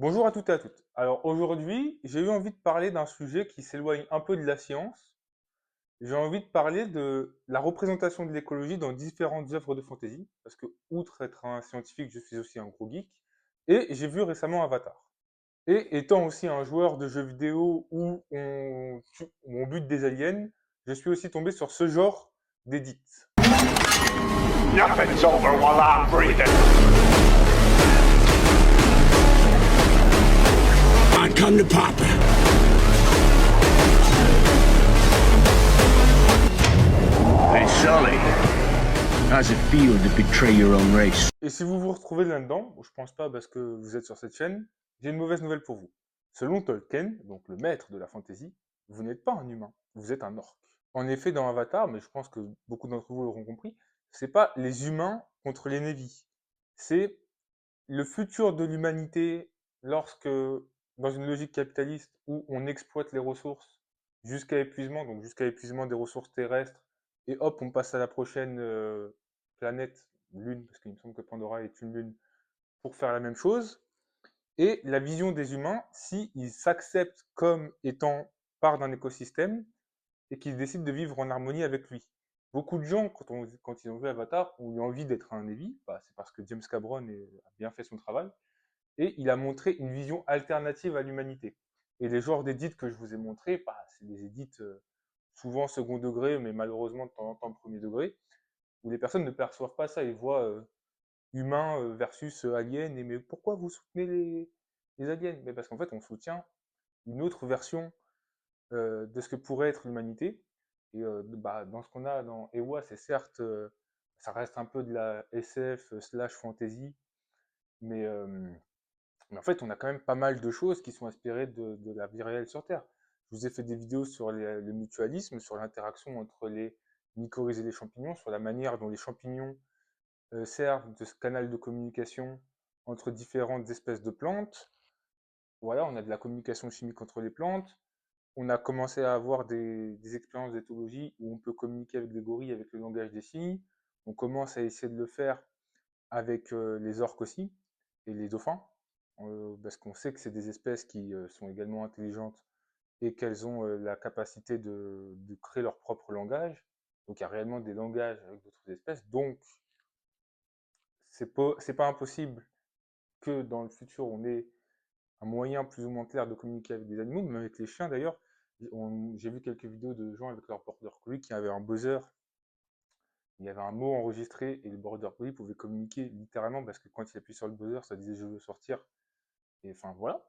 Bonjour à toutes et à toutes. Alors aujourd'hui, j'ai eu envie de parler d'un sujet qui s'éloigne un peu de la science. J'ai envie de parler de la représentation de l'écologie dans différentes œuvres de fantasy, parce que outre être un scientifique, je suis aussi un gros geek. Et j'ai vu récemment Avatar. Et étant aussi un joueur de jeux vidéo où on bute des aliens, je suis aussi tombé sur ce genre d'édits. Nothing's over while I'm breathing. I come to Papa. Hey, Sully. How's it feel to betray your own race? Et si vous vous retrouvez là-dedans, je pense pas parce que vous êtes sur cette chaîne, j'ai une mauvaise nouvelle pour vous. Selon Tolkien, donc le maître de la fantasy, vous n'êtes pas un humain, vous êtes un orc. En effet, dans Avatar, mais je pense que beaucoup d'entre vous l'auront compris, c'est pas les humains contre les Na'vi. C'est le futur de l'humanité lorsque, dans une logique capitaliste où on exploite les ressources jusqu'à épuisement, donc jusqu'à épuisement des ressources terrestres, et hop, on passe à la prochaine planète, lune, parce qu'il me semble que Pandora est une lune, pour faire la même chose. Et la vision des humains, s'ils s'acceptent comme étant part d'un écosystème et qu'ils décident de vivre en harmonie avec lui. Beaucoup de gens, quand ils ont vu Avatar, ont eu envie d'être un Navy, bah, c'est parce que James Cameron a bien fait son travail, et il a montré une vision alternative à l'humanité. Et les genres d'édits que je vous ai montrés, bah, c'est des édits souvent second degré, mais malheureusement de temps en temps premier degré, où les personnes ne perçoivent pas ça, ils voient humain versus alien, et mais pourquoi vous soutenez les aliens? Mais parce qu'en fait, on soutient une autre version de ce que pourrait être l'humanité. Et bah, dans ce qu'on a dans Ewa, c'est certes, ça reste un peu de la SF slash fantasy, mais, euh, mais en fait, on a quand même pas mal de choses qui sont inspirées de la vie réelle sur Terre. Je vous ai fait des vidéos sur le mutualisme, sur l'interaction entre les mycorhizes et les champignons, sur la manière dont les champignons servent de canal de communication entre différentes espèces de plantes. Voilà, on a de la communication chimique entre les plantes. On a commencé à avoir des expériences d'éthologie où on peut communiquer avec des gorilles avec le langage des signes. On commence à essayer de le faire avec les orques aussi et les dauphins, parce qu'on sait que c'est des espèces qui sont également intelligentes et qu'elles ont la capacité de créer leur propre langage. Donc il y a réellement des langages avec d'autres espèces. Donc c'est pas impossible que dans le futur on ait un moyen plus ou moins clair de communiquer avec des animaux, même avec les chiens d'ailleurs. J'ai vu quelques vidéos de gens avec leur border collie qui avaient un buzzer. Il y avait un mot enregistré et le border collie pouvait communiquer littéralement parce que quand il appuie sur le buzzer, ça disait je veux sortir. Et enfin voilà.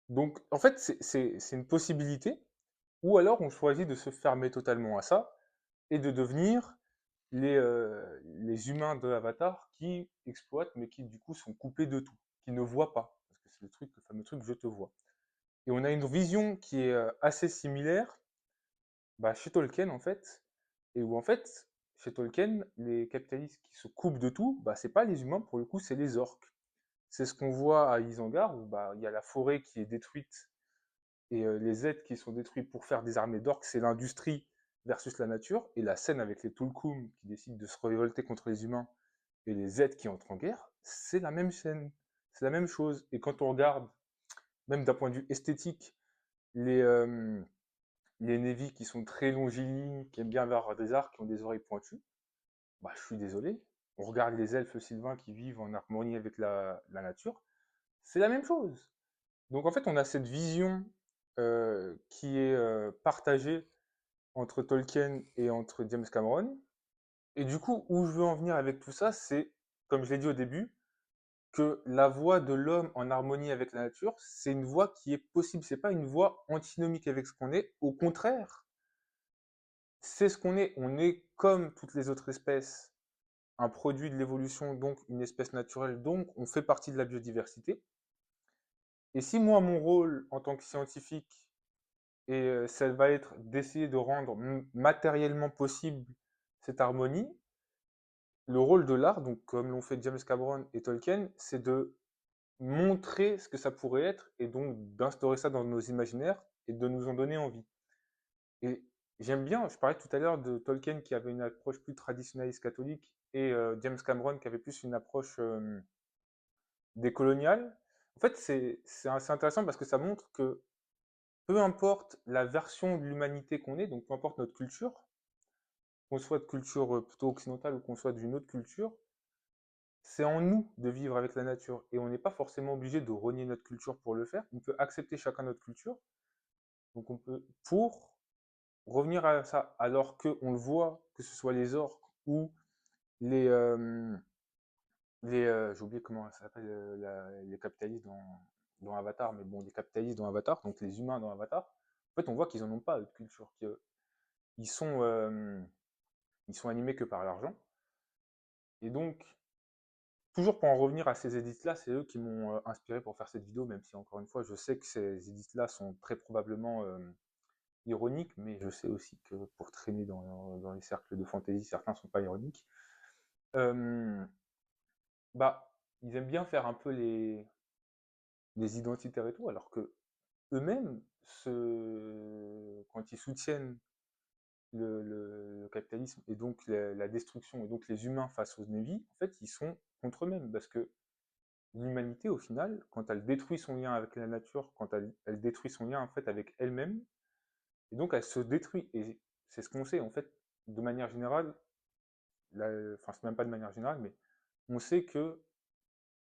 Donc en fait, c'est une possibilité. Ou alors on choisit de se fermer totalement à ça et de devenir les humains de Avatar qui exploitent mais qui du coup sont coupés de tout, qui ne voient pas. Parce que c'est le fameux truc je te vois. Et on a une vision qui est assez similaire bah, chez Tolkien en fait, et où en fait, chez Tolkien, les capitalistes qui se coupent de tout, bah, c'est pas les humains pour le coup, c'est les orques. C'est ce qu'on voit à Isengard, où bah, il y a la forêt qui est détruite et les êtres qui sont détruits pour faire des armées d'orques, c'est l'industrie versus la nature, et la scène avec les Tulkum qui décident de se révolter contre les humains et les êtres qui entrent en guerre, c'est la même scène, c'est la même chose. Et quand on regarde, même d'un point de vue esthétique, les, euh, les Navy qui sont très longilignes, qui aiment bien avoir des arcs, qui ont des oreilles pointues, bah, je suis désolé. On regarde les elfes sylvains qui vivent en harmonie avec la nature, c'est la même chose. Donc en fait, on a cette vision qui est partagée entre Tolkien et entre James Cameron. Et du coup, où je veux en venir avec tout ça, c'est, comme je l'ai dit au début, que la voie de l'homme en harmonie avec la nature, c'est une voie qui est possible. C'est pas une voie antinomique avec ce qu'on est. Au contraire, c'est ce qu'on est. On est comme toutes les autres espèces, un produit de l'évolution, donc une espèce naturelle, donc on fait partie de la biodiversité. Et si moi, mon rôle en tant que scientifique, ça va être d'essayer de rendre matériellement possible cette harmonie, le rôle de l'art, donc comme l'ont fait James Cameron et Tolkien, c'est de montrer ce que ça pourrait être et donc d'instaurer ça dans nos imaginaires et de nous en donner envie. Et j'aime bien, je parlais tout à l'heure de Tolkien qui avait une approche plus traditionnaliste catholique et James Cameron qui avait plus une approche décoloniale. En fait, c'est assez intéressant parce que ça montre que peu importe la version de l'humanité qu'on est, donc peu importe notre culture, qu'on soit de culture plutôt occidentale ou qu'on soit d'une autre culture, c'est en nous de vivre avec la nature. Et on n'est pas forcément obligé de renier notre culture pour le faire. On peut accepter chacun notre culture. Donc on peut, pour revenir à ça, alors qu'on le voit, que ce soit les orques ou les, j'ai oublié comment ça s'appelle, les capitalistes dans Avatar, mais bon, les capitalistes dans Avatar, donc les humains dans Avatar, en fait, on voit qu'ils en ont pas de culture, qu'ils sont, ils sont animés que par l'argent. Et donc, toujours pour en revenir à ces édits-là, c'est eux qui m'ont inspiré pour faire cette vidéo, même si encore une fois, je sais que ces édits-là sont très probablement ironiques, mais je sais aussi que pour traîner dans les cercles de fantasy, certains sont pas ironiques. Euh, Bah, ils aiment bien faire un peu les identitaires et tout, alors que eux-mêmes, quand ils soutiennent le capitalisme et donc la destruction et donc les humains face aux Navy, en fait, ils sont contre eux-mêmes parce que l'humanité, au final, quand elle détruit son lien avec la nature, quand elle détruit son lien en fait avec elle-même, et donc elle se détruit. Et c'est ce qu'on sait en fait, de manière générale, enfin c'est même pas de manière générale, mais on sait que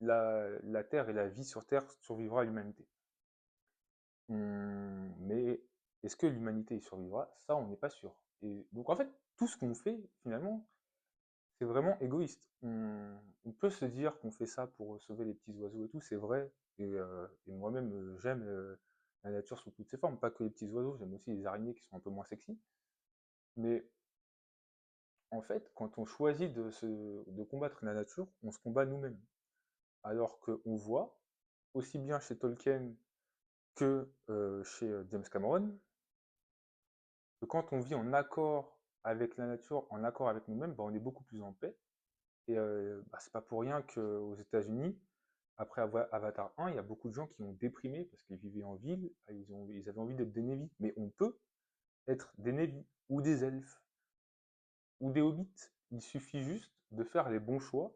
la Terre et la vie sur Terre survivra à l'humanité. Mais est-ce que l'humanité y survivra? Ça, on n'est pas sûr. Et donc en fait, tout ce qu'on fait, finalement, c'est vraiment égoïste. On peut se dire qu'on fait ça pour sauver les petits oiseaux et tout, c'est vrai. Et moi-même, j'aime la nature sous toutes ses formes, pas que les petits oiseaux, j'aime aussi les araignées qui sont un peu moins sexy. Mais en fait, quand on choisit de combattre la nature, on se combat nous-mêmes. Alors qu'on voit, aussi bien chez Tolkien que chez James Cameron, que quand on vit en accord avec la nature, en accord avec nous-mêmes, bah, on est beaucoup plus en paix. Et bah, c'est pas pour rien qu'aux États-Unis, après Avatar 1, il y a beaucoup de gens qui ont déprimé parce qu'ils vivaient en ville, ils avaient envie d'être des Navy. Mais on peut être des Navy, ou des elfes, ou des hobbits. Il suffit juste de faire les bons choix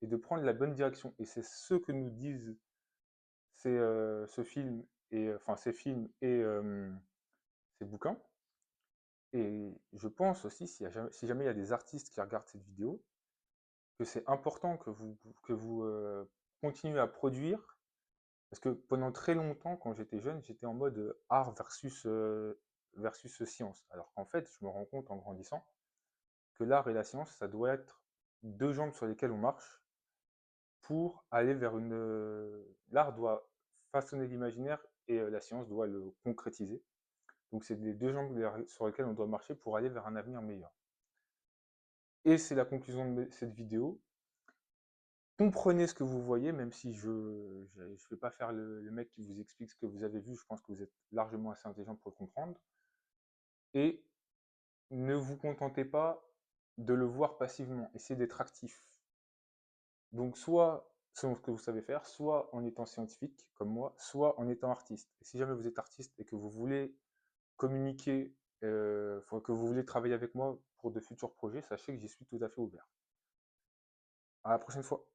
et de prendre la bonne direction. Et c'est ce que nous disent ce film, et, enfin ces films et ces bouquins. Et je pense aussi, si jamais il y a des artistes qui regardent cette vidéo, que c'est important que vous continuez à produire, parce que pendant très longtemps, quand j'étais jeune, j'étais en mode art versus science. Alors qu'en fait, je me rends compte en grandissant que l'art et la science, ça doit être deux jambes sur lesquelles on marche pour aller vers une... L'art doit façonner l'imaginaire et la science doit le concrétiser. Donc c'est les deux jambes sur lesquelles on doit marcher pour aller vers un avenir meilleur. Et c'est la conclusion de cette vidéo. Comprenez ce que vous voyez, même si je ne vais pas faire le mec qui vous explique ce que vous avez vu, je pense que vous êtes largement assez intelligent pour le comprendre. Et ne vous contentez pas de le voir passivement, essayez d'être actif. Donc soit selon ce que vous savez faire, soit en étant scientifique comme moi, soit en étant artiste. Et si jamais vous êtes artiste et que vous voulez communiquer, que vous voulez travailler avec moi pour de futurs projets, sachez que j'y suis tout à fait ouvert. À la prochaine fois.